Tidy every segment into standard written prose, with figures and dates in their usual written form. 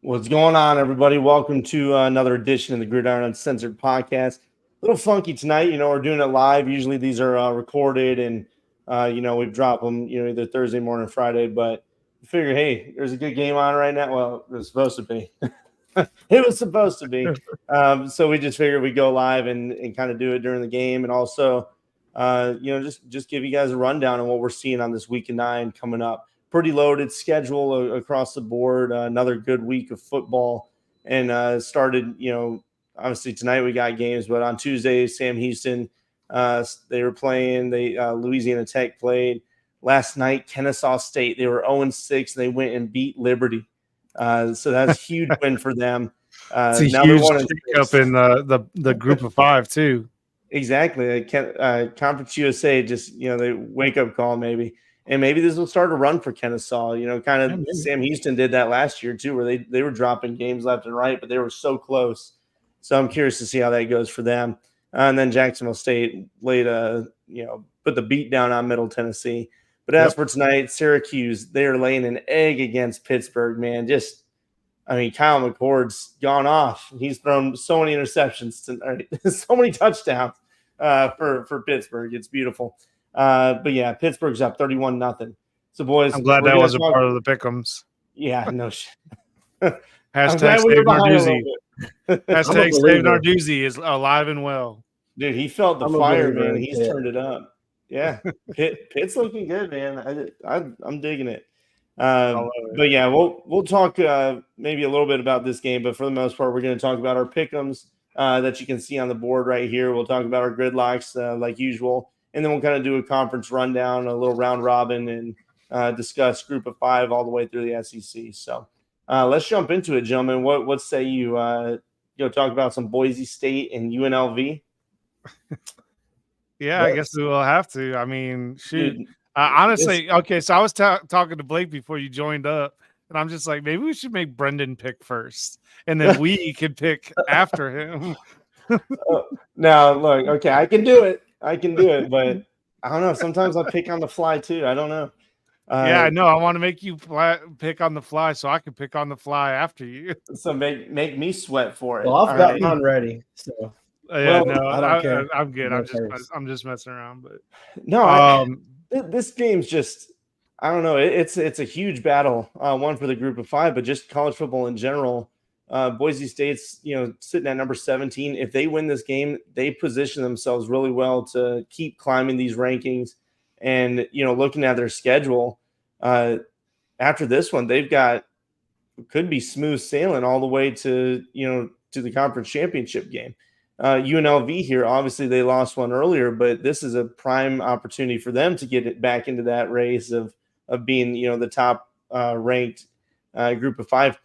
What's going on, everybody? Welcome to another edition of the Gridiron Uncensored podcast. A little funky tonight. We're doing it live. Usually these are recorded and, we've dropped them, either Thursday morning or Friday. But we figure, hey, there's a good game on right now. Well, it was supposed to be. It was supposed to be. So we just figured we'd go live and kind of do it during the game. And also, just give you guys a rundown on what we're seeing on this week of 9 coming up. Pretty loaded schedule across the board. Another good week of football, and started. Obviously tonight we got games, but on Tuesday, Sam Houston, they were playing. Louisiana Tech played last night. Kennesaw State, they were 0-6, and they went and beat Liberty. So that's a huge win for them. It's a huge up in the group of 5 too. Exactly. Conference USA just they wake up call maybe. And maybe this will start a run for Kennesaw. Sam Houston did that last year too, where they were dropping games left and right, but they were so close. So I'm curious to see how that goes for them. And then Jacksonville State put the beat down on Middle Tennessee. But as for tonight, Syracuse, they are laying an egg against Pittsburgh, man. Kyle McCord's gone off. He's thrown so many interceptions tonight, so many touchdowns for Pittsburgh. It's beautiful. But yeah, Pittsburgh's up 31-0. So boys, I'm glad that was a part of the pick'ems. Yeah, no shit. Hashtag Save Narduzzi. Hashtag Save Narduzzi is alive and well. Dude, he felt the fire, man. He's turned it up. Yeah, Pitt's looking good, man. I'm digging it. But yeah, we'll talk maybe a little bit about this game, but for the most part, we're going to talk about our pick'ems that you can see on the board right here. We'll talk about our gridlocks like usual. And then we'll kind of do a conference rundown, a little round robin, and discuss group of 5 all the way through the SEC. So let's jump into it, gentlemen. What say you? Talk about some Boise State and UNLV. Yeah, I guess we'll have to. I mean, shoot. Honestly, okay. So I was talking to Blake before you joined up, and I'm just like, maybe we should make Brendan pick first, and then we can pick after him. Now, look, okay, I can do it, but I don't know. Sometimes I pick on the fly too. I don't know. Yeah, I know. I want to make you pick on the fly so I can pick on the fly after you. So make me sweat for it. Well, I've got mine ready. So yeah, no, I don't care. I'm good. I'm just messing around, but no. This game's just, I don't know. It's a huge battle, one for the group of 5, but just college football in general. Boise State's, sitting at number 17. If they win this game, they position themselves really well to keep climbing these rankings. And, looking at their schedule, after this one, they've got, could be smooth sailing all the way to, to the conference championship game. UNLV here, obviously they lost one earlier, but this is a prime opportunity for them to get it back into that race of being, the top ranked group of 5,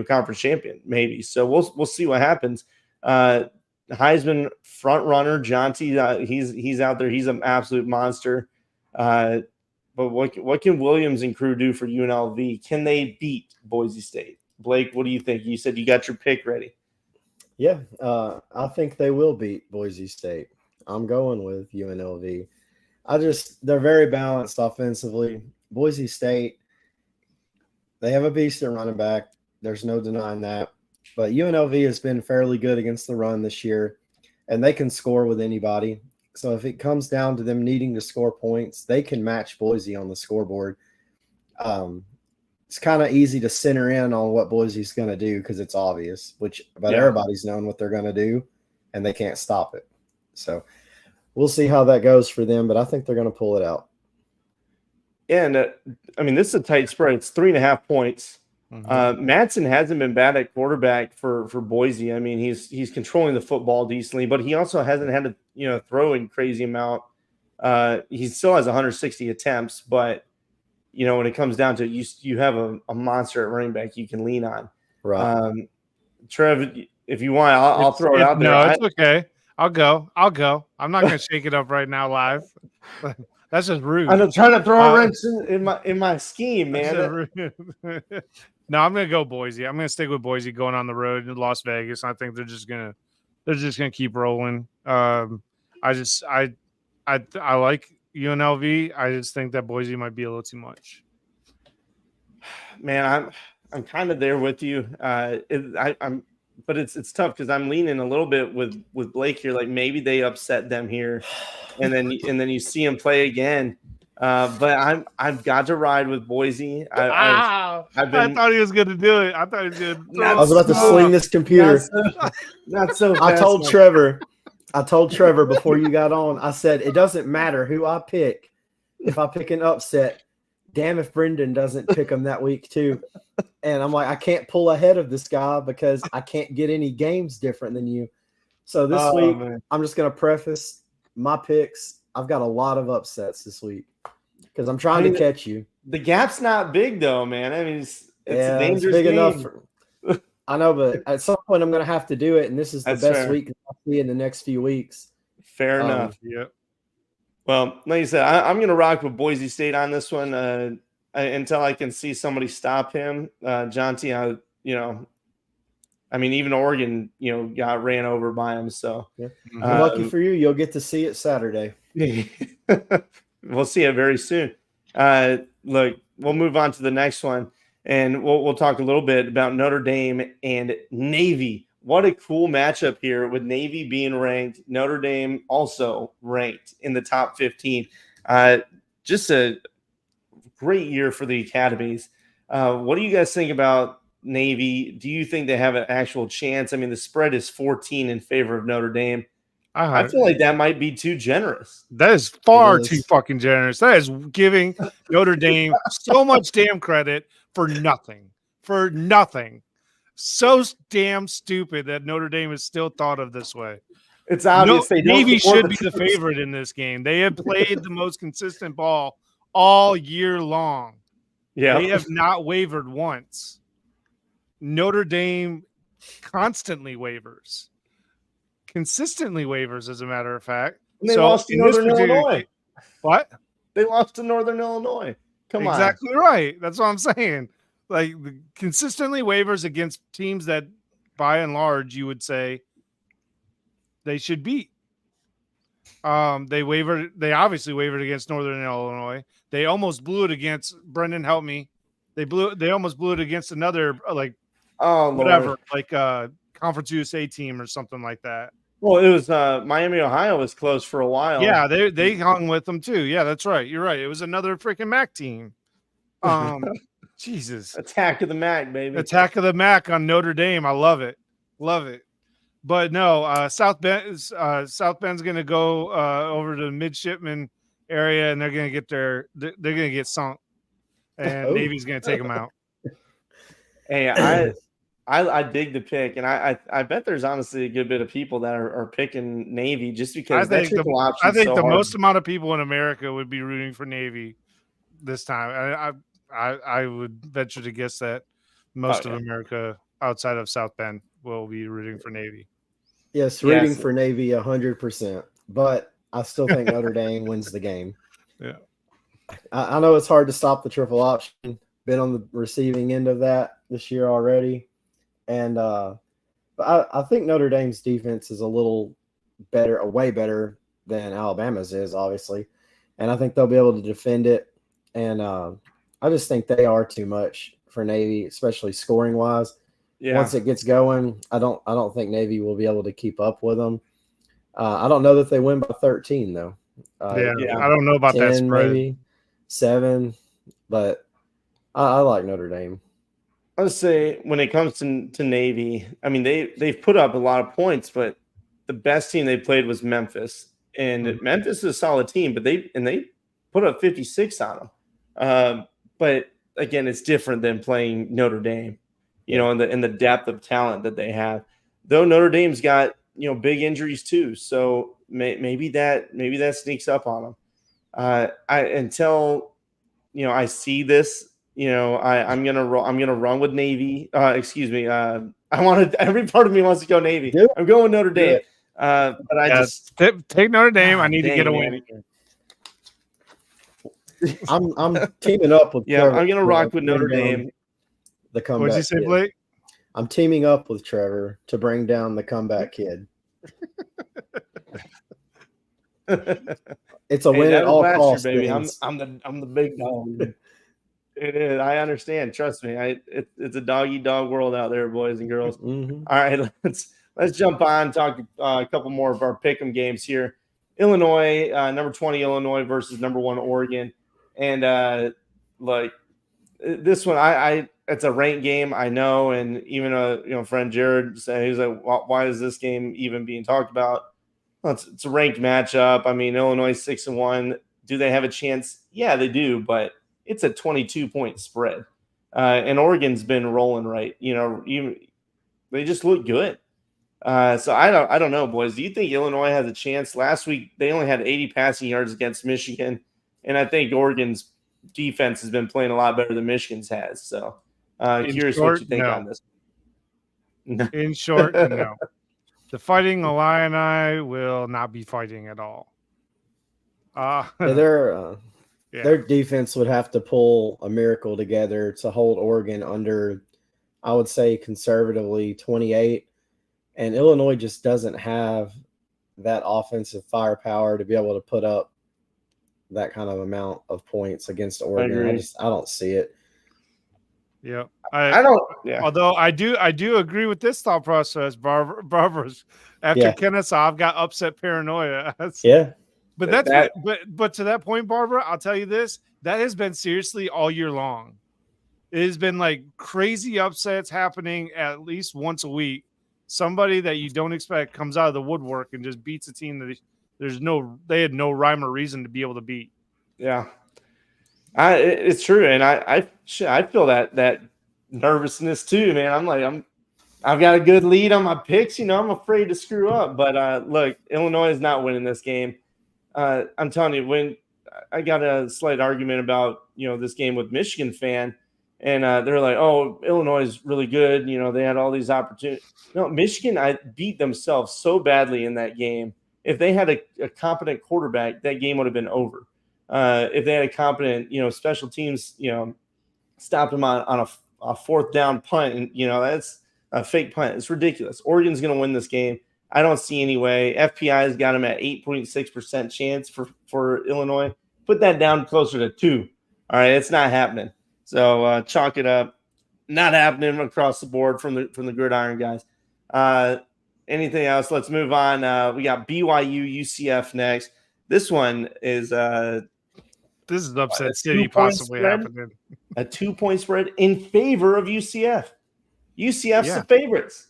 conference champion, maybe. So we'll see what happens. Heisman front runner Jonty, he's out there. He's an absolute monster. But what can Williams and crew do for UNLV? Can they beat Boise State? Blake, what do you think? You said you got your pick ready. Yeah, I think they will beat Boise State. I'm going with UNLV. They're very balanced offensively. Boise State, they have a beast at running back. There's no denying that. But UNLV has been fairly good against the run this year, and they can score with anybody. So if it comes down to them needing to score points, they can match Boise on the scoreboard. It's kind of easy to center in on what Boise's going to do because it's obvious, but everybody's known what they're going to do, and they can't stop it. So we'll see how that goes for them, but I think they're going to pull it out. Yeah, and this is a tight spread. It's 3.5 points. Mm-hmm. Madsen hasn't been bad at quarterback for Boise. I mean, he's controlling the football decently, but he also hasn't had to throw in crazy amount. He still has 160 attempts, but when it comes down to it, you have a monster at running back you can lean on. Right. Trev, if you want, I'll throw it out there. No, it's okay. I'll go. I'm not going to shake it up right now live. That's just rude. I'm trying to throw a wrench in my scheme, man. No, I'm going to go Boise. I'm going to stick with Boise going on the road in Las Vegas. I think they're just going to keep rolling. I like UNLV. I just think that Boise might be a little too much. Man, I'm kind of there with you. But it's tough because I'm leaning a little bit with Blake here. Like maybe they upset them here, and then you see him play again. But I've got to ride with Boise. I thought he was going to do it. I thought he was going to. I was about to sling this computer. Not so I told Trevor before you got on, I said, it doesn't matter who I pick. If I pick an upset, damn if Brendan doesn't pick him that week too. And I'm like, I can't pull ahead of this guy because I can't get any games different than you. So this week, man, I'm just going to preface my picks. I've got a lot of upsets this week because I'm trying to catch you. The gap's not big though, man. I mean, it's a dangerous big game. Enough I know, but at some point I'm going to have to do it, and this is the best week I'll see in the next few weeks. Fair enough. Yeah. Well, like you said, I'm going to rock with Boise State on this one until I can see somebody stop him. Jonty, I mean, even Oregon, got ran over by him. So lucky for you, you'll get to see it Saturday. We'll see it very soon. Look, we'll move on to the next one. And we'll talk a little bit about Notre Dame and Navy. What a cool matchup here with Navy being ranked, Notre Dame also ranked in the top 15. Just a great year for the academies. What do you guys think about Navy? Do you think they have an actual chance? I mean, the spread is 14 in favor of Notre Dame. I feel like that might be too generous. That is far too fucking generous. That is giving Notre Dame so much damn credit for nothing. For nothing. So damn stupid that Notre Dame is still thought of this way. It's obvious. Navy should be the favorite in this game. They have played the most consistent ball all year long. Yeah, they have not wavered once. Notre Dame constantly wavers. Consistently wavers, as a matter of fact. And they lost to Northern Illinois. What? They lost to Northern Illinois. Come on. Exactly right. That's what I'm saying. Like, consistently wavers against teams that, by and large, you would say they should beat. They obviously wavered against Northern Illinois. They almost blew it against Brendan. Help me. They almost blew it against another Conference USA team or something like that. Well, it was Miami, Ohio was close for a while. Yeah, they hung with them too. Yeah, that's right. You're right. It was another freaking MAC team. Jesus. Attack of the MAC, baby. Attack of the MAC on Notre Dame. I love it. Love it. But no, South Bend's going to go over to the midshipman area, and they're going to get sunk, and Navy's going to take them out. Hey, I dig the pick, and I bet there's honestly a good bit of people that are picking Navy just because I think the most amount of people in America would be rooting for Navy this time. I would venture to guess that most of America outside of South Bend will be rooting for Navy. Yes, rooting for Navy 100%, but I still think Notre Dame wins the game. Yeah, I know it's hard to stop the triple option. Been on the receiving end of that this year already. And but I think Notre Dame's defense is a little better, way better than Alabama's is, obviously. And I think they'll be able to defend it. And I just think they are too much for Navy, especially scoring wise. Yeah. Once it gets going, I don't think Navy will be able to keep up with them. I don't know that they win by 13 though. I don't know about 10, that spread. Maybe 7, but I like Notre Dame. I would say when it comes to Navy, I mean they've put up a lot of points, but the best team they played was Memphis, and Memphis is a solid team, but they put up 56 on them. But again, it's different than playing Notre Dame, in the depth of talent that they have. Though Notre Dame's got big injuries too, so maybe that sneaks up on them. Until I see this. I'm gonna run with Navy. Every part of me wants to go Navy. Yep. I'm going Notre Dame. But I just take Notre Dame. I need to get a win. I'm teaming up with. Yeah, I'm gonna rock with Notre Dame. The comeback. What'd you say, Blake? I'm teaming up with Trevor to bring down the comeback kid. It's a win at all costs, baby. I'm the big dog. It is. I understand. Trust me. It's a dog-eat-dog world out there, boys and girls. Mm-hmm. All right, let's jump on, talk a couple more of our pick'em games here. Illinois, number 20 Illinois versus number 1 Oregon, and this one, it's a ranked game, I know, and even friend Jared said, he's like, why is this game even being talked about? Well, it's a ranked matchup. I mean, Illinois 6-1. Do they have a chance? Yeah, they do, but it's a 22-point spread, and Oregon's been rolling right. They just look good. So I don't know, boys. Do you think Illinois has a chance? Last week they only had 80 passing yards against Michigan, and I think Oregon's defense has been playing a lot better than Michigan's has. So curious what you think on this. In short, no. The Fighting Illini will not be fighting at all. Their defense would have to pull a miracle together to hold Oregon under, I would say, conservatively 28. And Illinois just doesn't have that offensive firepower to be able to put up that kind of amount of points against Oregon. I don't see it. Yeah, I don't. Yeah. Although I do agree with this thought process, Barbara's. After Kennesaw, I've got upset paranoia. But but to that point, Barbara, I'll tell you this: that has been seriously all year long. It has been like crazy upsets happening at least once a week. Somebody that you don't expect comes out of the woodwork and just beats a team that they had no rhyme or reason to be able to beat. Yeah, it's true, and I feel that nervousness too, man. I've got a good lead on my picks. I'm afraid to screw up, but look, Illinois is not winning this game. I'm telling you, when I got a slight argument about this game with Michigan fan, and they're like, "Oh, Illinois is really good." They had all these opportunities. No, Michigan beat themselves so badly in that game. If they had a competent quarterback, that game would have been over. If they had a competent, special teams, stopped them on a fourth down punt, and that's a fake punt. It's ridiculous. Oregon's going to win this game. I don't see any way. FPI has got them at 8.6% chance for Illinois. Put that down closer to 2. All right, it's not happening. So chalk it up. Not happening across the board from the Gridiron guys. Anything else? Let's move on. We got BYU UCF next. This one is this is an upset city possibly happening. A 2-point spread in favor of UCF. UCF's the favorites.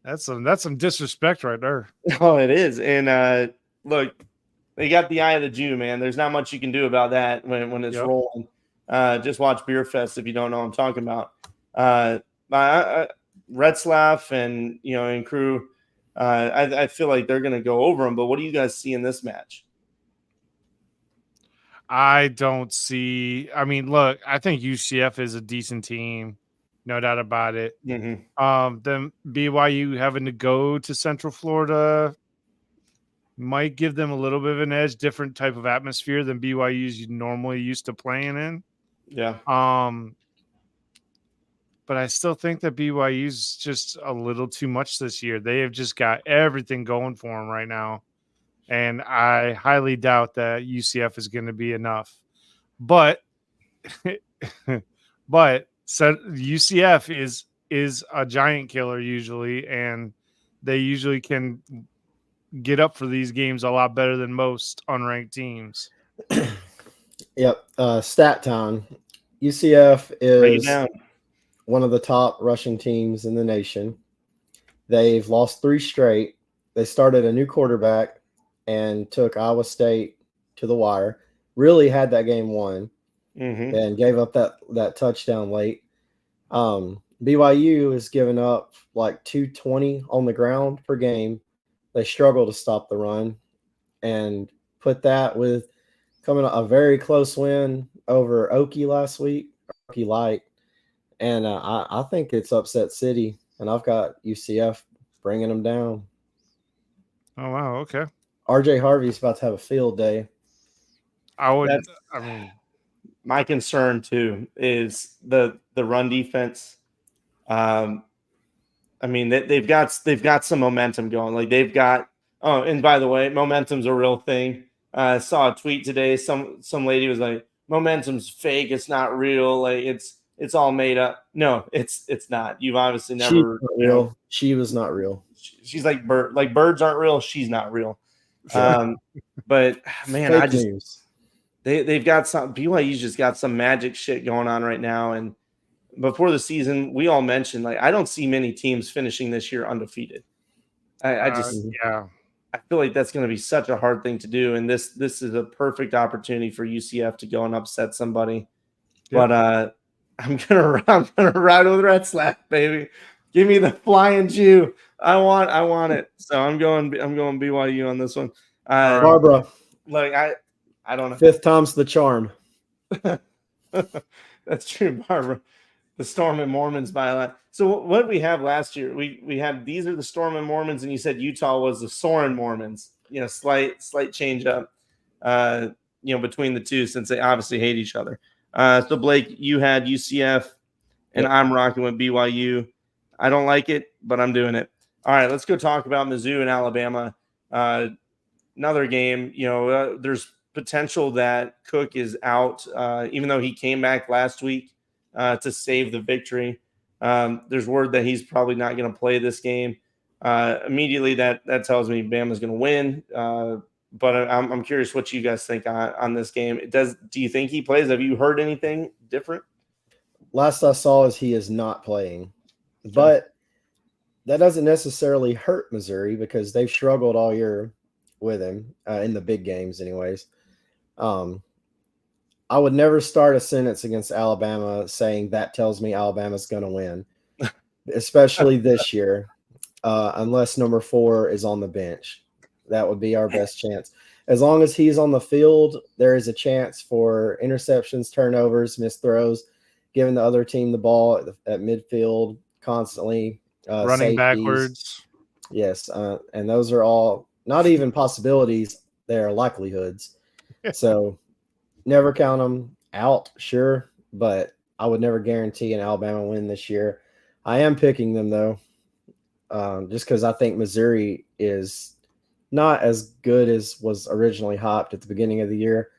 That's some disrespect right there. Oh, it is. And look, they got the eye of the Jew, man. There's not much you can do about that when it's rolling. Just watch Beer Fest if you don't know what I'm talking about. Retzlaff and crew, I feel like they're going to go over them. But what do you guys see in this match? I don't see. I mean, look, I think UCF is a decent team, no doubt about it. Mm-hmm. Then BYU having to go to Central Florida might give them a little bit of an edge, different type of atmosphere than BYU's normally used to playing in. Yeah. But I still think that BYU's just a little too much this year. They have just got everything going for them right now. And I highly doubt that UCF is going to be enough. But UCF is a giant killer usually, and they usually can get up for these games a lot better than most unranked teams. Yep. Stat time. UCF is one of the top rushing teams in the nation. They've lost 3 straight. They started a new quarterback and took Iowa State to the wire. Really had that game won, and gave up that touchdown late. BYU has given up like 220 on the ground per game. They struggle to stop the run, and put that with coming a very close win over Okie last week, Okie Light. And I think it's upset city, and I've got UCF bringing them down. Oh, wow. Okay. RJ Harvey's about to have a field day. My concern too is the run defense. They've got some momentum going. Like they've got. Oh, and by the way, momentum's a real thing. I saw a tweet today. Some lady was like, momentum's fake. It's not real. Like it's all made up. No, it's not. You've obviously never real. She was not real. She's like birds aren't real. She's not real. Sure. But man, Fake news. They've got some BYU's just got some magic shit going on right now. And before the season, we all mentioned like I don't see many teams finishing this year undefeated. I feel like that's going to be such a hard thing to do, and this is a perfect opportunity for UCF to go and upset somebody. Yep. But I'm gonna ride with Red Slap, baby. Give me the flying Jew. I want it. So I'm going BYU on this one. Barbara, like I don't know. 5th time's the charm. That's true, Barbara. The Storm and Mormons by a lot. So what did we have last year? We had these are the Storm and Mormons, and you said Utah was the Soren Mormons. You know, slight change up. Between the two since they obviously hate each other. So Blake, you had UCF, and I'm rocking with BYU. I don't like it, but I'm doing it. All right, let's go talk about Mizzou and Alabama. Another game. There's potential that Cook is out, even though he came back last week to save the victory. There's word that he's probably not going to play this game. Immediately, that tells me Bama's going to win. But I'm curious what you guys think on this game. Do you think he plays? Have you heard anything different? Last I saw is he is not playing. But that doesn't necessarily hurt Missouri because they've struggled all year with him in the big games anyways. I would never start a sentence against Alabama saying that tells me Alabama's going to win, especially this year, unless number 4 is on the bench. That would be our best chance. As long as he's on the field, there is a chance for interceptions, turnovers, missed throws, giving the other team the ball at midfield constantly. Running safeties. Backwards. Yes, and those are all not even possibilities. They are likelihoods. So never count them out, sure, but I would never guarantee an Alabama win this year. I am picking them, though, just because I think Missouri is not as good as was originally hyped at the beginning of the year.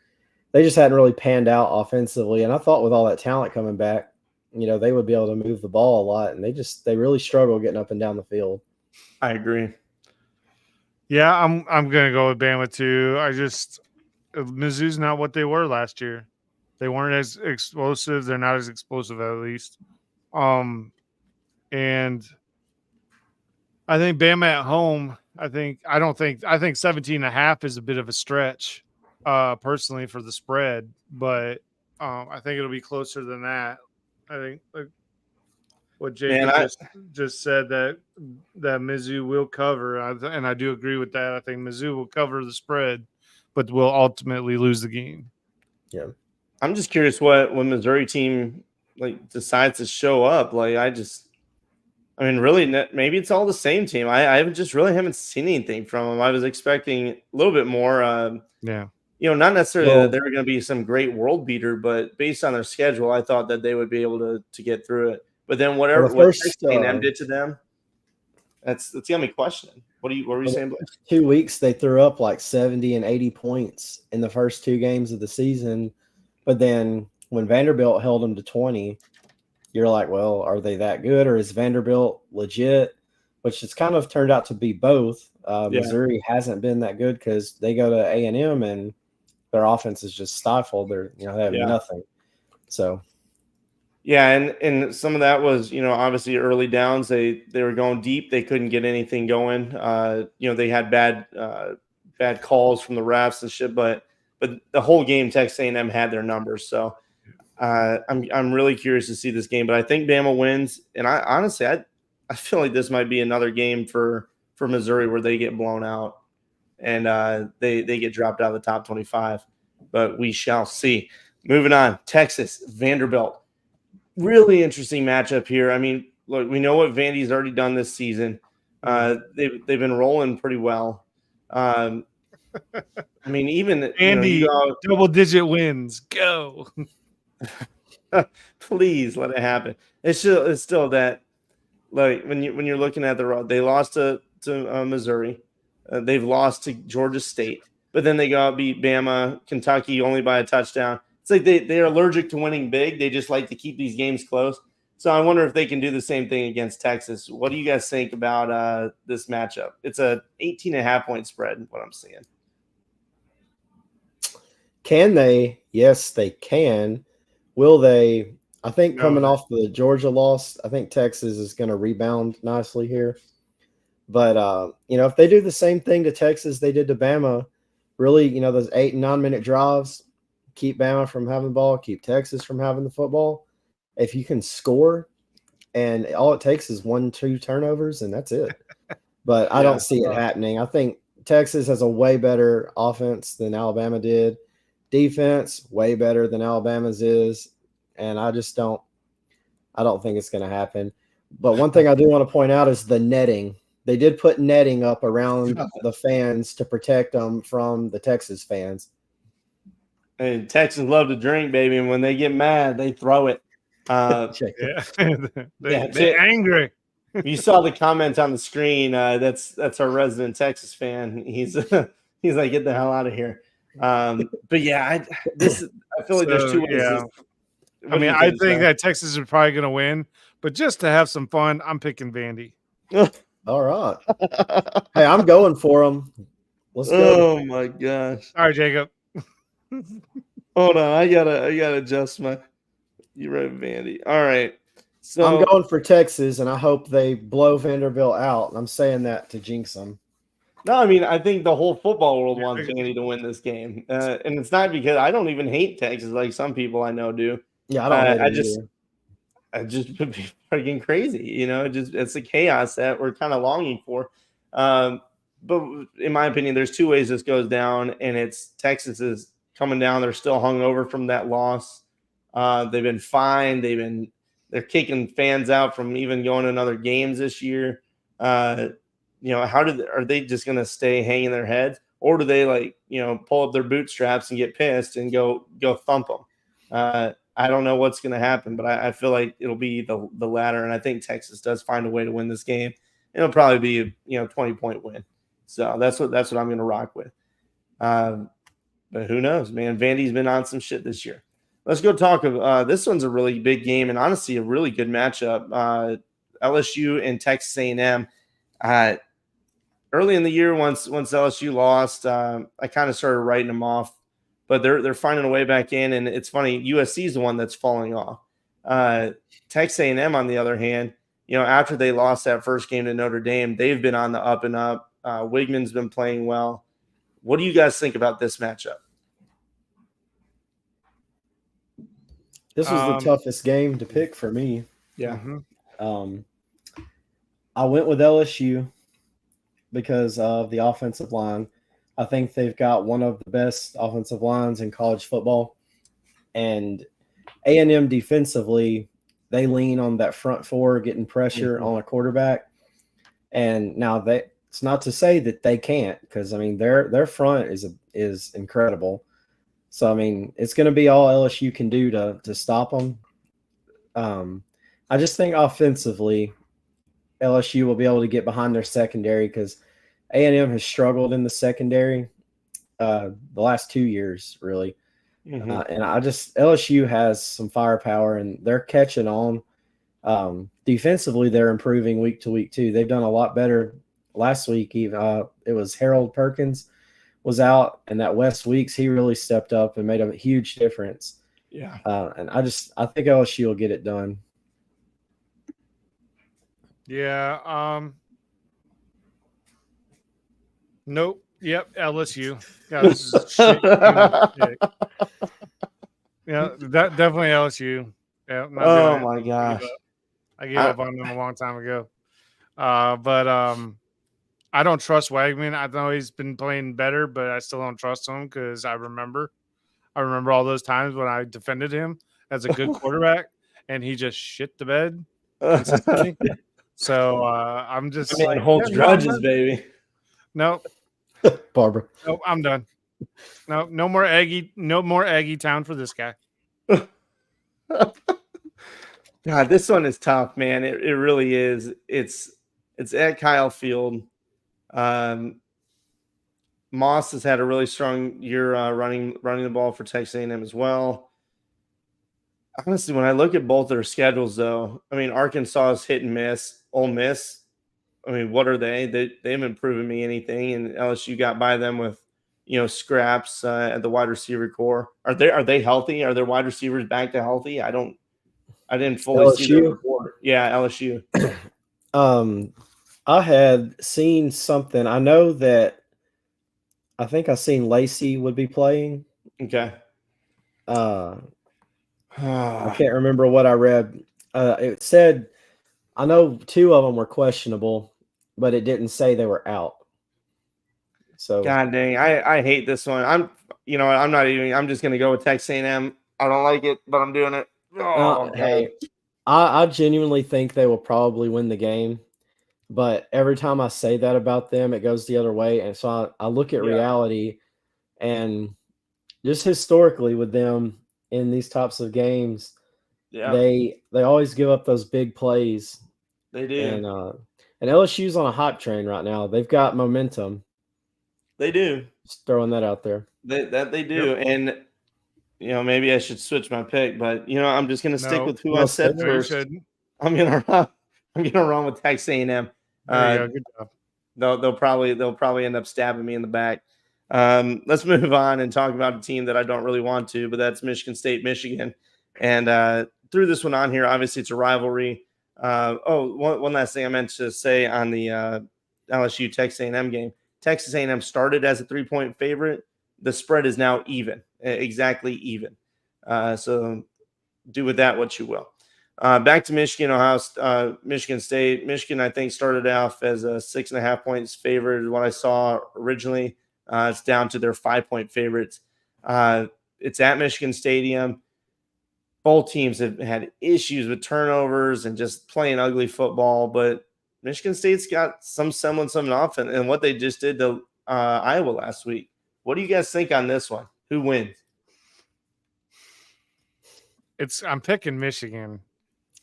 They just hadn't really panned out offensively, and I thought with all that talent coming back, they would be able to move the ball a lot, and they really struggle getting up and down the field. I agree. Yeah, I'm gonna go with Bama too. Mizzou's not what they were last year. They weren't as explosive. They're not as explosive at least. And I think Bama at home. I think 17.5 is a bit of a stretch, personally for the spread, but I think it'll be closer than that. I think what Jake just said that Mizzou will cover, and I do agree with that. I think Mizzou will cover the spread, but will ultimately lose the game. Yeah, I'm just curious when Missouri team decides to show up. Really, maybe it's all the same team. I just really haven't seen anything from them. I was expecting a little bit more. Not necessarily that they were going to be some great world beater, but based on their schedule, I thought that they would be able to get through it. But then what Texas A&M did to them, that's got me questioning. What were you saying, Blake? 2 weeks they threw up like 70 and 80 points in the first 2 games of the season, but then when Vanderbilt held them to 20, you're like, well, are they that good, or is Vanderbilt legit? Which it's kind of turned out to be both. Missouri hasn't been that good because they go to A&M and their offense is just stifled. They have nothing. So. Yeah, and some of that was, obviously early downs. They were going deep. They couldn't get anything going. They had bad calls from the refs and shit. But the whole game, Texas A&M had their numbers. So I'm really curious to see this game. But I think Bama wins. And I honestly feel like this might be another game for Missouri where they get blown out and they get dropped out of the top 25. But we shall see. Moving on, Texas, Vanderbilt. Really interesting matchup here. I mean, look, we know what Vandy's already done this season. They've been rolling pretty well. Even Vandy, double-digit wins. Go. Please let it happen. It's still that, when you're looking at the road, they lost to Missouri. They've lost to Georgia State, but then they go out beat Bama, Kentucky only by a touchdown. it's like they're allergic to winning big. They just like to keep these games close. So I wonder if they can do the same thing against Texas. What do you guys think about this matchup? It's a 18.5-point spread, what I'm seeing. Can they? Yes, they can. Will they? I think coming off the Georgia loss, I think Texas is going to rebound nicely here. But, if they do the same thing to Texas they did to Bama, really, those 8 and 9 minute drives, keep Bama from having the ball, keep Texas from having the football. If you can score, and all it takes is 1-2 turnovers, and that's it. But I don't see it happening. I think Texas has a way better offense than Alabama did. Defense, way better than Alabama's is. And I don't think it's going to happen. But one thing I do want to point out is the netting. They did put netting up around the fans to protect them from the Texas fans. And Texans love to drink, baby. And when they get mad, they throw it. They're angry. You saw the comments on the screen. That's our resident Texas fan. He's like, get the hell out of here. But yeah, I feel like there's two ways. Yeah. I think that Texas is probably going to win, but just to have some fun, I'm picking Vandy. All right. Hey, I'm going for them. Let's go. Oh my gosh. All right, Jacob. Hold on, I gotta adjust my. You read Vandy. All right. So I'm going for Texas, and I hope they blow Vanderbilt out. And I'm saying that to jinx them. No, I think the whole football world wants Vandy to win this game, and it's not because I don't even hate Texas like some people I know do. Yeah, I just would be freaking crazy, it's the chaos that we're kind of longing for. But in my opinion, there's two ways this goes down, and it's Texas is coming down. They're still hungover from that loss. They've been fined. They're kicking fans out from even going to another games this year. Are they just going to stay hanging their heads, or do they pull up their bootstraps and get pissed and go thump them? I don't know what's going to happen, but I feel like it'll be the latter. And I think Texas does find a way to win this game. It'll probably be a 20-point win. So that's what I'm going to rock with. But who knows, man? Vandy's been on some shit this year. Let's go talk of this one's a really big game and honestly a really good matchup. LSU and Texas A&M. Early in the year, once LSU lost, I kind of started writing them off. But they're finding a way back in, and it's funny. USC is the one that's falling off. Texas A&M, on the other hand, after they lost that first game to Notre Dame, they've been on the up and up. Wigman's been playing well. What do you guys think about this matchup? This was the toughest game to pick for me. Yeah. I went with LSU because of the offensive line. I think they've got one of the best offensive lines in college football. And A&M defensively, they lean on that front four, getting pressure on a quarterback. And now it's not to say that they can't, because their front is incredible. So it's going to be all LSU can do to stop them. I just think offensively, LSU will be able to get behind their secondary because A&M has struggled in the secondary the last 2 years, really. And LSU has some firepower, and they're catching on. Defensively, they're improving week to week, too. They've done a lot better last week. Even it was Harold Perkins was out, and that Wes Weeks, he really stepped up and made a huge difference. Yeah. And I think LSU will get it done. Yeah. Nope. Yep. LSU. Yeah, this is shit. Yeah, definitely LSU. Yeah. Oh my gosh. I gave up on them a long time ago. But I don't trust Wagman. I know he's been playing better, but I still don't trust him because I remember all those times when I defended him as a good quarterback and he just shit the bed consistently. So I'm just holds grudges, baby. Nope. Barbara. Nope, I'm done. No more Aggie town for this guy. God, this one is tough, man. It really is. It's at Kyle Field. Moss has had a really strong year running the ball for Texas A&M as well. Honestly, when I look at both their schedules, though, I mean, Arkansas is hit and miss. Ole Miss, I mean, what are they? They haven't proven me anything, and LSU got by them with, scraps at the wide receiver core. Are they healthy? Are their wide receivers back to healthy? I didn't fully see the LSU. report. Yeah, LSU. I had seen something. I know that I think I seen Lacey would be playing. Okay. I can't remember what I read. It said I know 2 of them were questionable, but it didn't say they were out. So God dang, I hate this one. I'm not even. I'm just gonna go with Texas A&M. I don't like it, but I'm doing it. Oh, hey, I genuinely think they will probably win the game, but every time I say that about them, it goes the other way. And so I look at Yeah. reality, and just historically with them in these types of games, Yeah, they always give up those big plays. they do. And LSU's on a hype train right now. They've got momentum. They do. Just throwing that out there. They do. Yep. And maybe I should switch my pick, but I'm just gonna stick with who I said first. I'm gonna run with Texas A&M. There you go. Good job. They'll probably end up stabbing me in the back. Let's move on and talk about a team that I don't really want to, but that's Michigan State, Michigan. And threw this one on here. Obviously, it's a rivalry. One last thing I meant to say on the LSU Texas A&M game. Texas A&M started as a 3-point favorite. The spread is now even, exactly even. So do with that what you will. Back to Michigan, Michigan State. Michigan, I think, started off as a 6.5 points favorite. What I saw originally, it's down to their 5-point favorites. It's at Michigan Stadium. Both teams have had issues with turnovers and just playing ugly football, but Michigan State's got some semblance of an offense, and what they just did to Iowa last week. What do you guys think on this one? Who wins? I'm picking Michigan,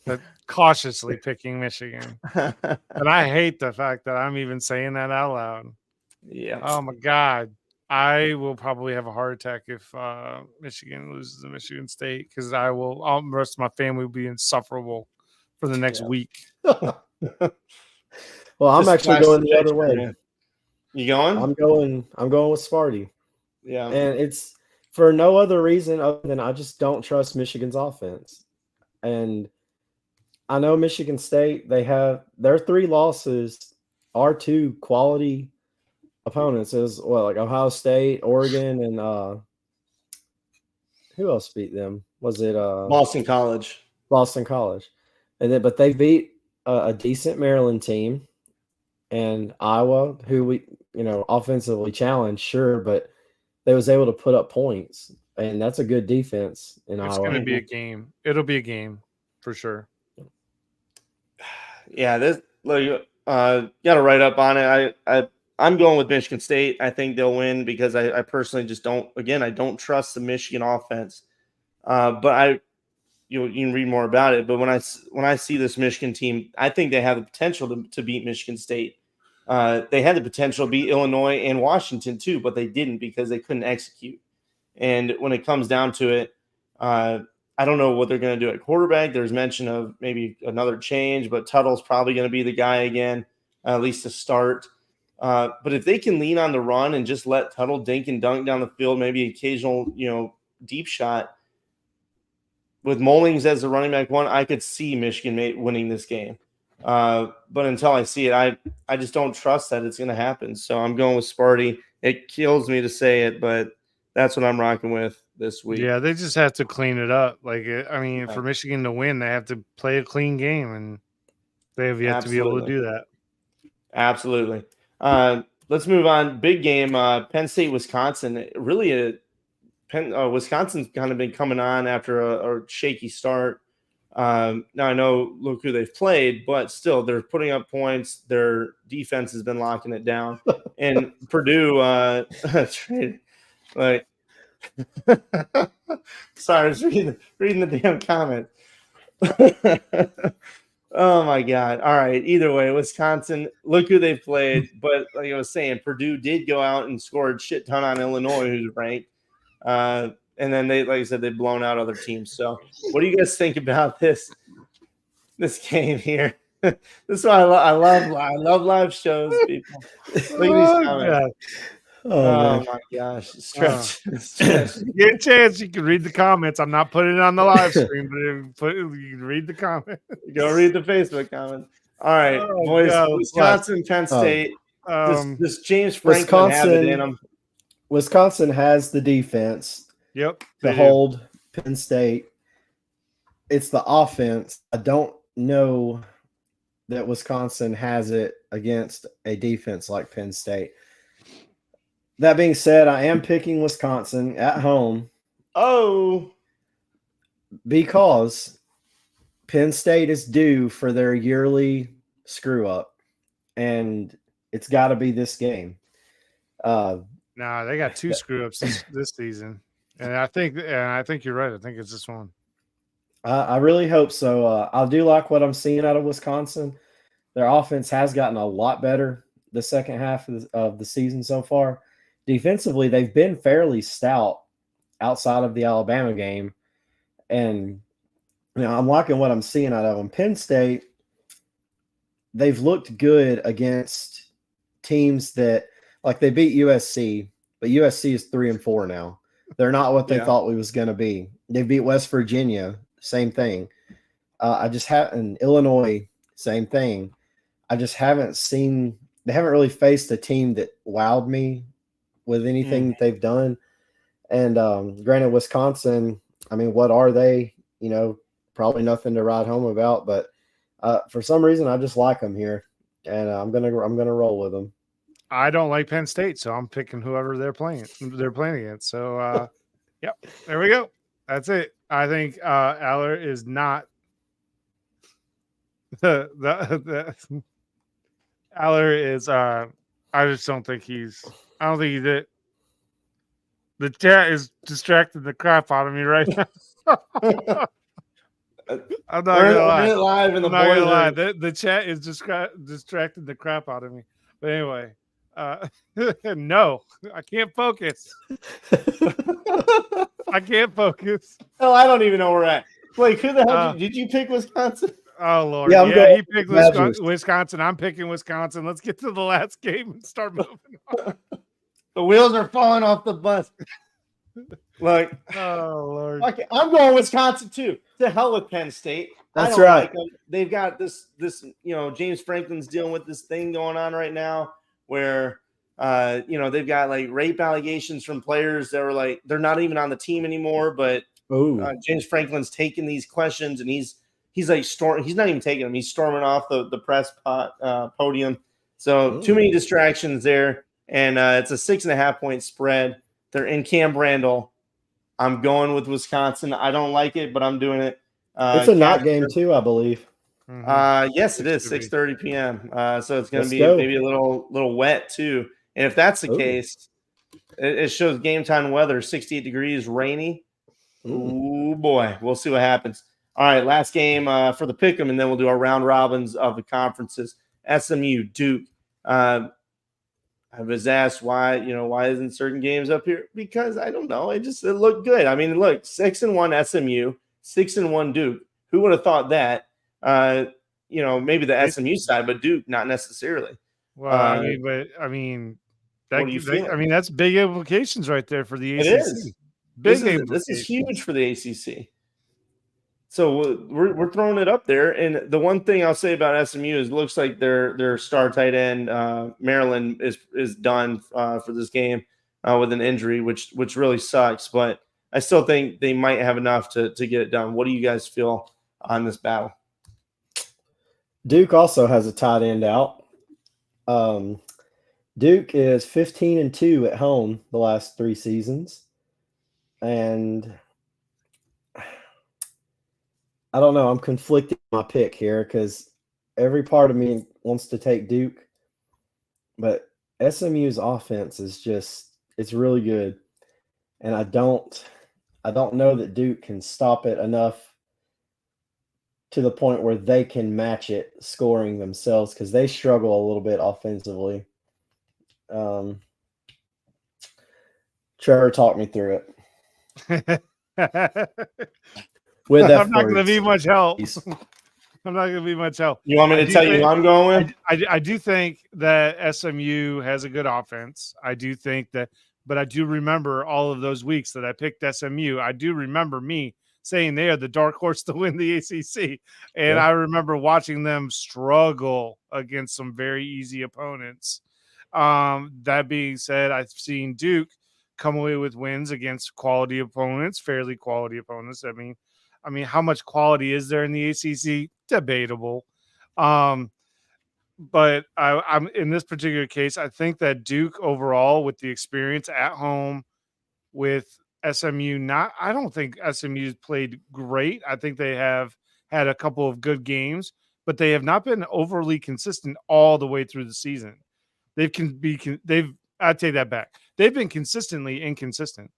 but cautiously picking Michigan. And I hate the fact that I'm even saying that out loud. Yeah. Oh my God. I will probably have a heart attack if Michigan loses to Michigan State, because the rest of my family will be insufferable for the next week. Well, I'm actually going the other way. Man. You going? I'm going with Sparty. Yeah. And it's for no other reason other than I just don't trust Michigan's offense. And I know Michigan State, they have their 3 losses are 2 quality opponents, as well, like Ohio State, Oregon, and who else beat them? Was it Boston College? Boston College. And then, but they beat a decent Maryland team, and Iowa, who we offensively challenged, sure, but they was able to put up points, and that's a good defense in Iowa. It's going to be a game. It'll be a game for sure. Yeah, this got to write up on it. I'm going with Michigan State. I think they'll win because I personally just don't. Again, I don't trust the Michigan offense. But you can read more about it. But when I see this Michigan team, I think they have the potential to beat Michigan State. They had the potential to beat Illinois and Washington too, but they didn't because they couldn't execute. And when it comes down to it, I don't know what they're going to do at quarterback. There's mention of maybe another change, but Tuttle's probably going to be the guy again, at least to start. But if they can lean on the run and just let Tuttle dink and dunk down the field, maybe occasional, deep shot with Mullings as the running back one, I could see Michigan winning this game. But until I see it, I just don't trust that it's going to happen. So I'm going with Sparty. It kills me to say it, but that's what I'm rocking with this week. Yeah, they just have to clean it up. For Michigan to win, they have to play a clean game, and they have yet to be able to do that. Absolutely. Let's move on. Big game, Penn State, Wisconsin. Really, Wisconsin's kind of been coming on after a shaky start. Now I know look who they've played, but still they're putting up points. Their defense has been locking it down, and Purdue, like, sorry, I was reading the damn comment. Oh my God. All right. Either way, Wisconsin, look who they've played. But like I was saying, Purdue did go out and scored a shit ton on Illinois, who's ranked. and then they, like I said, they've blown out other teams. So, what do you guys think about this game here? This is why I love live shows, people. Look at these comments. Oh my gosh. Stretch. Get a chance, you can read the comments. I'm not putting it on the live stream, but you can read the comments. Go read the Facebook comments. All right, boys. God, Wisconsin, Penn State. This James Franklin have it in them. Wisconsin has the defense. Yep. To hold Penn State. It's the offense. I don't know that Wisconsin has it against a defense like Penn State. That being said, I am picking Wisconsin at home. Oh. Because Penn State is due for their yearly screw up. And it's got to be this game. No, they got 2 screw ups this season. And I think you're right. I think it's this one. I really hope so. I do like what I'm seeing out of Wisconsin. Their offense has gotten a lot better the second half of the season so far. Defensively, they've been fairly stout outside of the Alabama game. And I'm liking what I'm seeing out of them. Penn State, they've looked good against teams that, like, they beat USC, but USC is 3-4 now. They're not what they thought we was going to be. They beat West Virginia, same thing. In Illinois, same thing. I just haven't seen – they haven't really faced a team that wowed me with anything that they've done. And granted, Wisconsin, I mean, what are they? Probably nothing to write home about. But for some reason, I just like them here, and I'm gonna roll with them. I don't like Penn State, so I'm picking whoever they're playing against. So, yep, there we go. That's it. I think Aller is not the Aller is. I just don't think he's. I don't think he's it. The chat is distracting the crap out of me right now. I'm not gonna lie. Live in the I'm not gonna lie. The chat is distracting the crap out of me. But anyway, no, I can't focus. I can't focus. Hell, I don't even know where we're at. Blake, who the hell did you pick Wisconsin? Oh Lord, yeah, he picked Wisconsin. I'm picking Wisconsin. Let's get to the last game and start moving on. The wheels are falling off the bus. Like, oh Lord, okay, I'm going Wisconsin too. To hell with Penn State. That's right. They've got this. James Franklin's dealing with this thing going on right now where, they've got like rape allegations from players that were like they're not even on the team anymore. But James Franklin's taking these questions and he's like he's not even taking them. He's storming off the press podium. So too many distractions there. And it's a 6.5-point spread. They're in Camp Randall. I'm going with Wisconsin. I don't like it, but I'm doing it. It's a night game too, I believe. Yes, it is 6:30 p.m. So it's going to be maybe a little wet too. And if that's the case, it shows game time weather: 68 degrees, rainy. Ooh boy, we'll see what happens. All right, last game for the pick'em, and then we'll do our round robins of the conferences. SMU, Duke. I was asked why isn't certain games up here? Because I don't know. It looked good. I mean, look, 6-1 SMU, 6-1 Duke. Who would have thought that? Maybe the SMU side, but Duke not necessarily. Well, that's big implications right there for the ACC. It is. This is huge for the ACC. So we're throwing it up there, and the one thing I'll say about SMU is it looks like their star tight end Maryland is done for this game with an injury, which really sucks. But I still think they might have enough to get it done. What do you guys feel on this battle? Duke also has a tight end out. Duke is 15-2 at home the last 3 seasons, and I don't know. I'm conflicted on my pick here because every part of me wants to take Duke, but SMU's offense is it's really good. And I don't know that Duke can stop it enough to the point where they can match it scoring themselves because they struggle a little bit offensively. Trevor, talk me through it. With I'm not going to be efforts. much help. I'm not going to be much help. You want me to tell you who I'm going with? I do think that SMU has a good offense. I do think that, but I do remember all of those weeks that I picked SMU. I do remember me saying they are the dark horse to win the ACC. And I remember watching them struggle against some very easy opponents. That being said, I've seen Duke come away with wins against quality opponents, fairly quality opponents. I mean, how much quality is there in the ACC? Debatable. But I'm in this particular case, I think that Duke overall, with the experience at home with SMU, I don't think SMU's played great. I think they have had a couple of good games, but they have not been overly consistent all the way through the season. I take that back. They've been consistently inconsistent.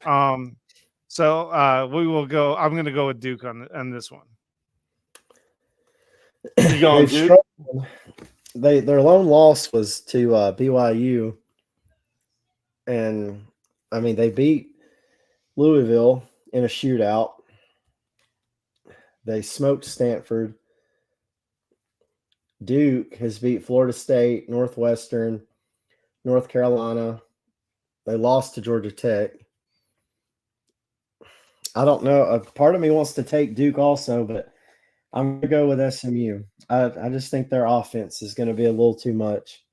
So we will go. I'm going to go with Duke on this one. You going Duke? Their lone loss was to BYU, and I mean they beat Louisville in a shootout. They smoked Stanford. Duke has beat Florida State, Northwestern, North Carolina. They lost to Georgia Tech. I don't know. A part of me wants to take Duke also, but I'm going to go with SMU. I just think their offense is going to be a little too much.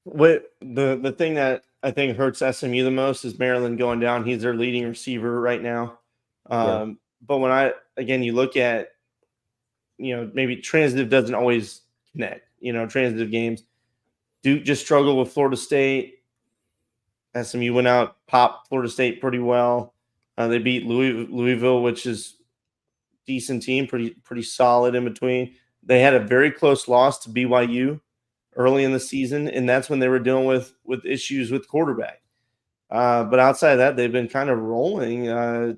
What the thing that I think hurts SMU the most is Maryland going down. He's their leading receiver right now. But when you look at, maybe transitive doesn't always connect, transitive games. Duke just struggled with Florida State. SMU went out, popped Florida State pretty well. They beat Louisville, which is a decent team, pretty solid in between. They had a very close loss to BYU early in the season, and that's when they were dealing with issues with quarterback. But outside of that, they've been kind of rolling. I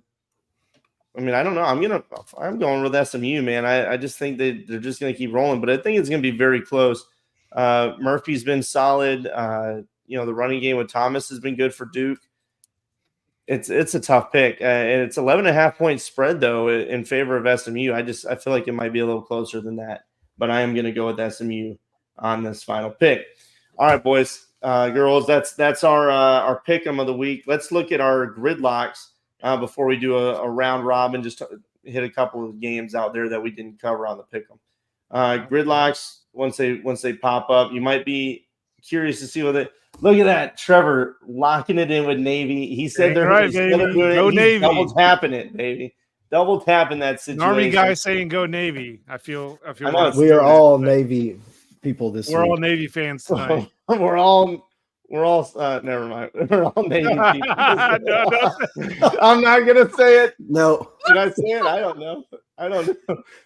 don't know. I'm going with SMU, man. I just think they're just going to keep rolling, but I think it's going to be very close. Murphy's been solid. The running game with Thomas has been good for Duke. It's a tough pick, and it's 11.5 point spread though in favor of SMU. I feel like it might be a little closer than that, but I am going to go with SMU on this final pick. All right, boys, girls, that's our pick 'em of the week. Let's look at our gridlocks before we do a round robin. Just to hit a couple of games out there that we didn't cover on the pick 'em. Gridlocks, once they pop up, you might be curious to see what they. Look at that, Trevor locking it in with Navy. He said they're right, baby. Go Navy. Double tapping it, baby. Double tapping that situation. An Army guy saying go Navy. I feel we are all Navy people this week. We're all Navy fans tonight. we're all never mind. We're all Navy people. No. I'm not gonna say it. No. Did I say it? I don't know.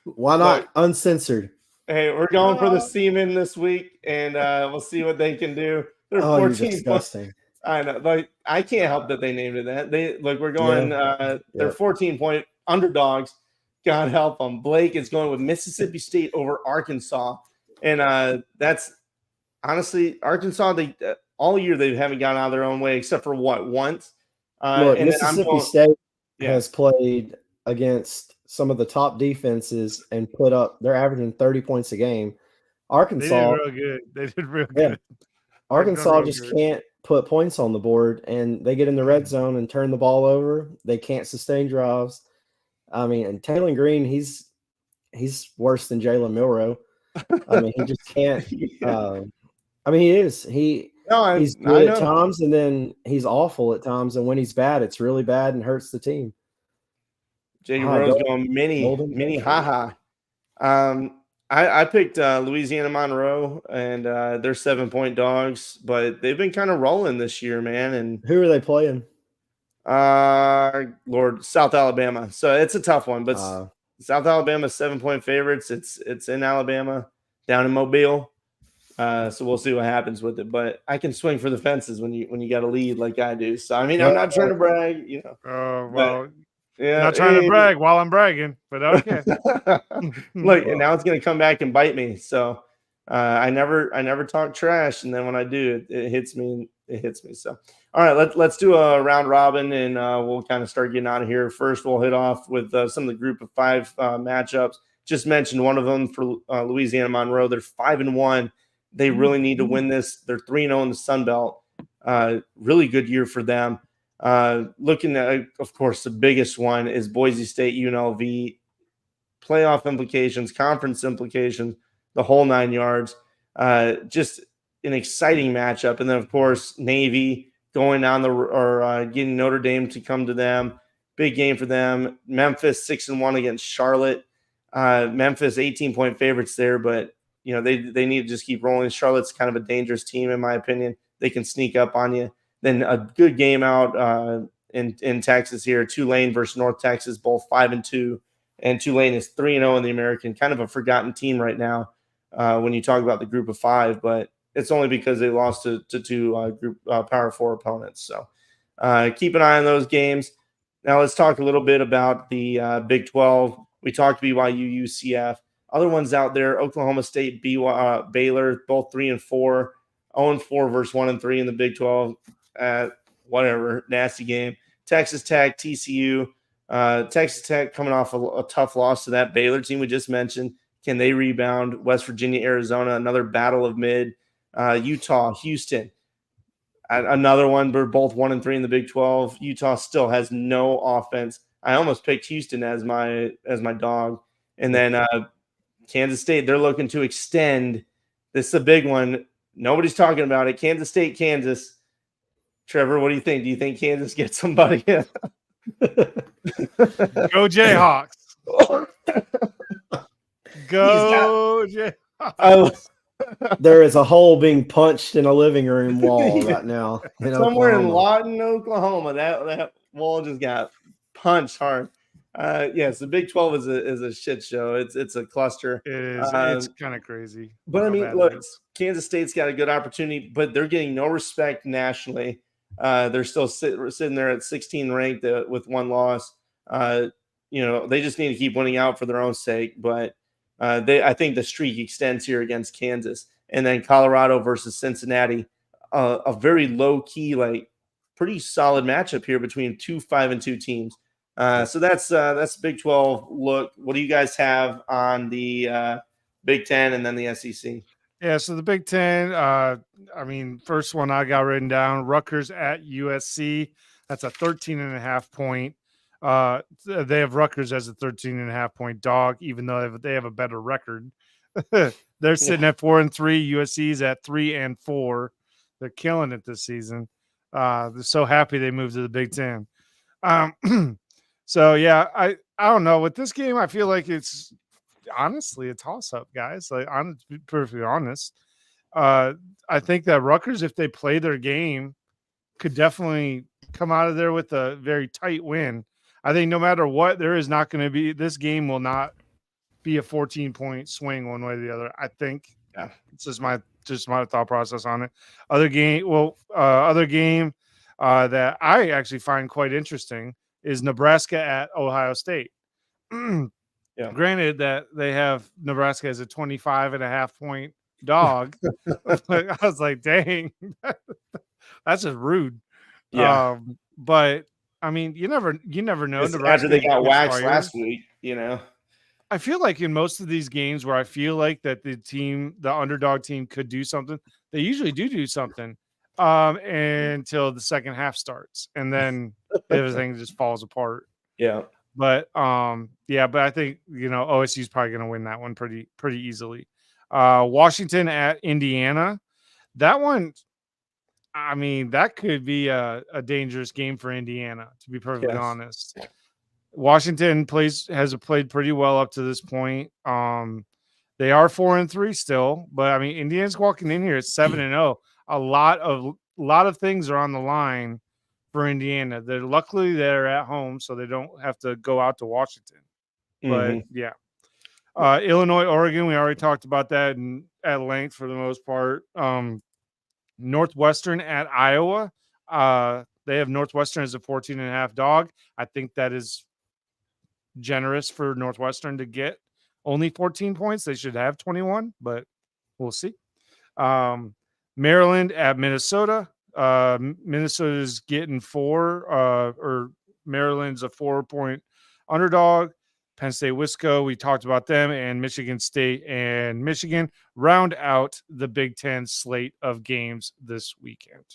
Why not? But, uncensored. Hey, we're going for the Seamen this week, and we'll see what they can do. They're 14 disgusting. I know. Like, I can't help that they named it that. We're going. They're 14-point underdogs. God help them. Blake is going with Mississippi State over Arkansas, and that's honestly Arkansas. They all year they haven't gotten out of their own way except for once. Look, Mississippi State has played against some of the top defenses and they're averaging 30 points a game. Arkansas, they did real good. Arkansas just can't put points on the board, and they get in the red zone and turn the ball over. They can't sustain drives. I mean, and Taylor Green, he's worse than Jalen Milroe. I mean, he just can't. He is. He's good at times, and then he's awful at times. And when he's bad, it's really bad and hurts the team. J.D. Rose going mini haha. I picked Louisiana Monroe, and they're 7-point dogs, but they've been kind of rolling this year, man. And who are they playing? South Alabama. So it's a tough one, but South Alabama 7-point favorites. It's in Alabama, down in Mobile. So we'll see what happens with it. But I can swing for the fences when you got a lead like I do. So I mean, I'm not trying to brag, Oh well. Yeah, not trying to brag while I'm bragging, but okay. Look, and now it's going to come back and bite me. So I never talk trash, and then when I do, it hits me it hits me. So, all right, let's do a round robin, and we'll kind of start getting out of here. First, we'll hit off with some of the group of 5 matchups. Just mentioned one of them for Louisiana Monroe. They're 5-1. They really need to win this. They're 3-0 in the Sun Belt. Really good year for them. Looking at, of course, the biggest one is Boise State UNLV. Playoff implications, conference implications, the whole 9 yards. Just an exciting matchup. And then, of course, Navy going down getting Notre Dame to come to them. Big game for them. Memphis 6-1 against Charlotte. Memphis 18-point favorites there, but they need to just keep rolling. Charlotte's kind of a dangerous team, in my opinion. They can sneak up on you. Then a good game out in Texas here. Tulane versus North Texas, both 5-2. And Tulane is 3-0 in the American. Kind of a forgotten team right now when you talk about the group of 5, but it's only because they lost to 2 group Power 4 opponents. So keep an eye on those games. Now let's talk a little bit about the Big 12. We talked BYU, UCF. Other ones out there, Oklahoma State, Baylor, both 3-4, 0-4 versus 1-3 in the Big 12. Whatever, nasty game. Texas Tech, TCU. Texas Tech coming off a tough loss to that Baylor team we just mentioned. Can they rebound? West Virginia, Arizona, another battle of mid. Utah, Houston, another one. We're both 1-3 in the Big 12. Utah still has no offense. I almost picked Houston as my dog. And then Kansas State, they're looking to extend. This is a big one. Nobody's talking about it. Kansas State, Kansas. Trevor, what do you think? Do you think Kansas gets somebody? Go Jayhawks. Go Jayhawks. There is a hole being punched in a living room wall right now. Somewhere in Lawton, Oklahoma. That wall just got punched hard. Yes, the Big 12 is a shit show. It's a cluster. It is. It's kind of crazy. But I mean, look, Kansas State's got a good opportunity, but they're getting no respect nationally. They're still sitting there at 16 ranked with 1 loss. They just need to keep winning out for their own sake. But I think the streak extends here against Kansas, and then Colorado versus Cincinnati, a very low key, pretty solid matchup here between 2 5-2 teams. So that's Big 12 look. What do you guys have on the Big 10 and then the SEC? Yeah, so the Big 10, first one I got written down, Rutgers at USC. That's a 13.5 point. They have Rutgers as a 13.5 point dog, even though they have a better record. They're sitting at 4-3. USC's at 3-4. They're killing it this season. They're so happy they moved to the Big 10. So yeah, I don't know. With this game, I feel like it's honestly a toss-up, guys. To be perfectly honest, I think that Rutgers, if they play their game, could definitely come out of there with a very tight win. I think no matter what, there is not going to be, this game will not be a 14-point swing one way or the other. I think it's just my thought process on it. Other game that I actually find quite interesting is Nebraska at Ohio State. Yeah. Granted that they have Nebraska as a 25.5 point dog. I was like, dang, that's just rude. Yeah. But I mean, you never know. After they got waxed last week, I feel like in most of these games where I feel like that the underdog team could do something, they usually do something until the second half starts, and then everything just falls apart. Yeah. But but I think OSU is probably going to win that one pretty easily. Washington at Indiana, that one, I mean, that could be a dangerous game for Indiana, to be perfectly honest. Washington has played pretty well up to this point. They are 4-3 still, but I mean, Indiana's walking in here at 7-0. A lot of things are on the line for Indiana. Luckily they're at home, so they don't have to go out to Washington. But yeah, Illinois, Oregon, we already talked about that at length for the most part. Northwestern at Iowa. They have Northwestern as a 14.5 dog. I think that is generous for Northwestern to get only 14 points. They should have 21, but we'll see. Maryland at Minnesota. Minnesota's getting 4, or Maryland's a 4-point underdog. Penn State, Wisco, we talked about them, and Michigan State and Michigan round out the Big Ten slate of games this weekend.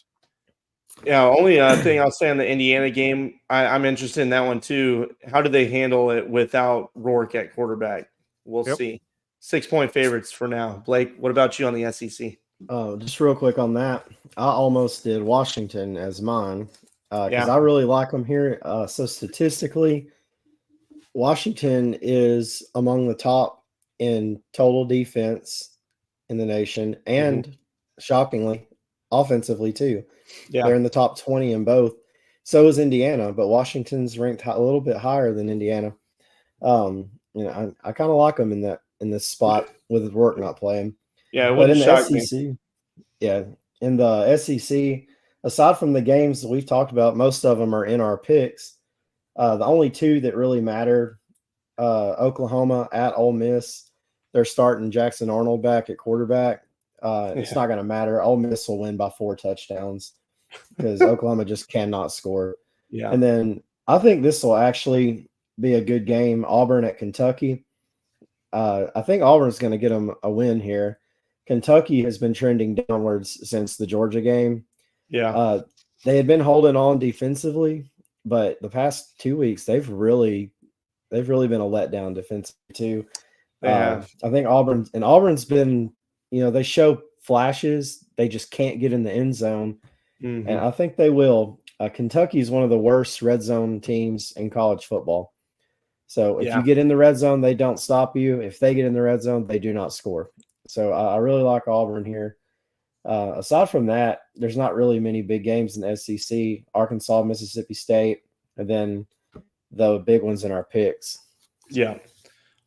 Yeah, only thing I'll say on the Indiana game, I'm interested in that one too. How do they handle it without Rourke at quarterback? We'll see. 6-point favorites for now. Blake, what about you on the SEC? Just real quick on that, I almost did Washington as mine because I really like them here. So statistically, Washington is among the top in total defense in the nation, and shockingly, offensively too. Yeah, they're in the top 20 in both. So is Indiana, but Washington's ranked a little bit higher than Indiana. I kind of like them in this spot with Rourke not playing. Yeah, but in the SEC, in the SEC, aside from the games that we've talked about, most of them are in our picks. The only two that really mattered, Oklahoma at Ole Miss. They're starting Jackson Arnold back at quarterback. It's not going to matter. Ole Miss will win by 4 touchdowns because Oklahoma just cannot score. Yeah. And then I think this will actually be a good game. Auburn at Kentucky. I think Auburn's going to get them a win here. Kentucky has been trending downwards since the Georgia game. Yeah. They had been holding on defensively, but the past 2 weeks they've really been a letdown defensively too. I think Auburn's been, they show flashes, they just can't get in the end zone, and I think they will. Kentucky is one of the worst red zone teams in college football. So if you get in the red zone, they don't stop you. If they get in the red zone, they do not score. So I really like Auburn here. Aside from that, there's not really many big games in the SEC. Arkansas, Mississippi State, and then the big ones in our picks. Yeah.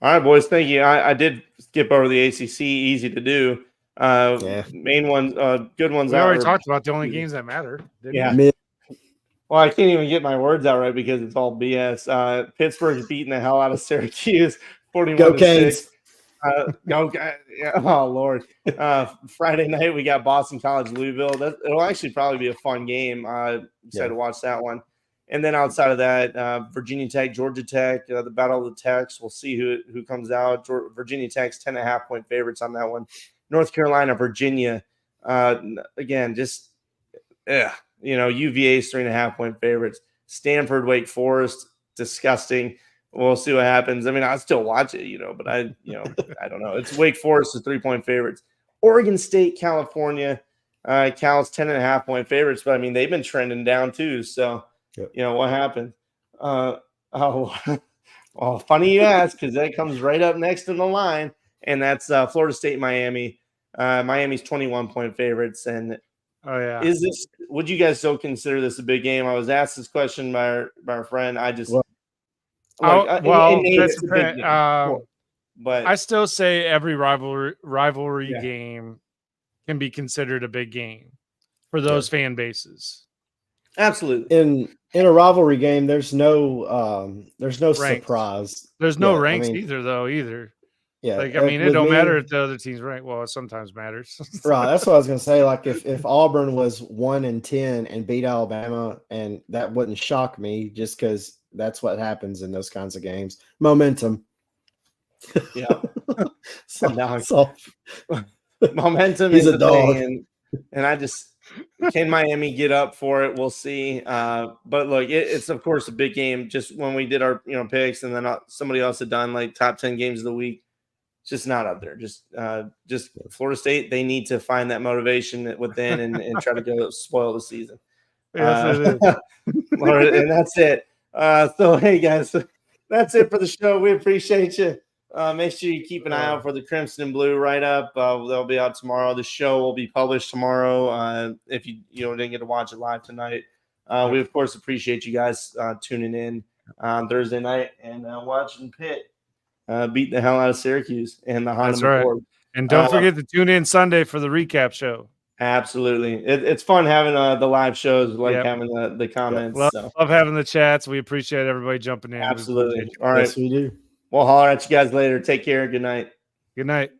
All right, boys. Thank you. I did skip over the ACC. Easy to do. Main ones, good ones. We already talked about the only games that matter. We? Well, I can't even get my words out right because it's all BS. Pittsburgh's beating the hell out of Syracuse, 41-6. Oh Lord! Friday night we got Boston College, Louisville. It'll actually probably be a fun game. Excited to watch that one. And then outside of that, Virginia Tech, Georgia Tech, the Battle of the Techs. We'll see who comes out. Virginia Tech's 10.5-point favorites on that one. North Carolina, Virginia. Again, just UVA's 3.5-point favorites. Stanford, Wake Forest, disgusting. We'll see what happens. I mean, I still watch it, but I don't know. It's Wake Forest, the 3-point favorites. Oregon State, California. Cal's 10.5-point favorites, but I mean, they've been trending down too. So, what happened? Well, funny you ask, because that comes right up next in the line, and that's Florida State, Miami. Miami's 21-point favorites, and would you guys still consider this a big game? I was asked this question by our friend. I just but I still say every rivalry game can be considered a big game for those fan bases. Absolutely. In a rivalry game, there's no surprise. There's no ranks either. Yeah. It don't matter if the other team's ranked. Well, it sometimes matters. Right. That's what I was gonna say. Like if Auburn was 1-10 and beat Alabama, and that wouldn't shock me just because that's what happens in those kinds of games. Momentum. Yeah. Momentum is a dog. And I just can Miami get up for it? We'll see. But look, it's of course a big game. Just when we did our picks, and then somebody else had done like top 10 games of the week, just not up there. Just Florida State. They need to find that motivation within and try to go spoil the season. And that's it. So hey guys, that's it for the show. We appreciate you. Make sure you keep an eye out for the Crimson and Blue write-up. They'll be out tomorrow. The show will be published tomorrow. If you didn't get to watch it live tonight, we of course appreciate you guys tuning in on Thursday night and watching Pitt beat the hell out of Syracuse and the Honda Accord. And don't forget to tune in Sunday for the recap show. Absolutely, it's fun having the live shows, having the comments. Love having the chats. We appreciate everybody jumping in. Absolutely. All right, yes, we do. We'll holler at you guys later. Take care. Good night. Good night.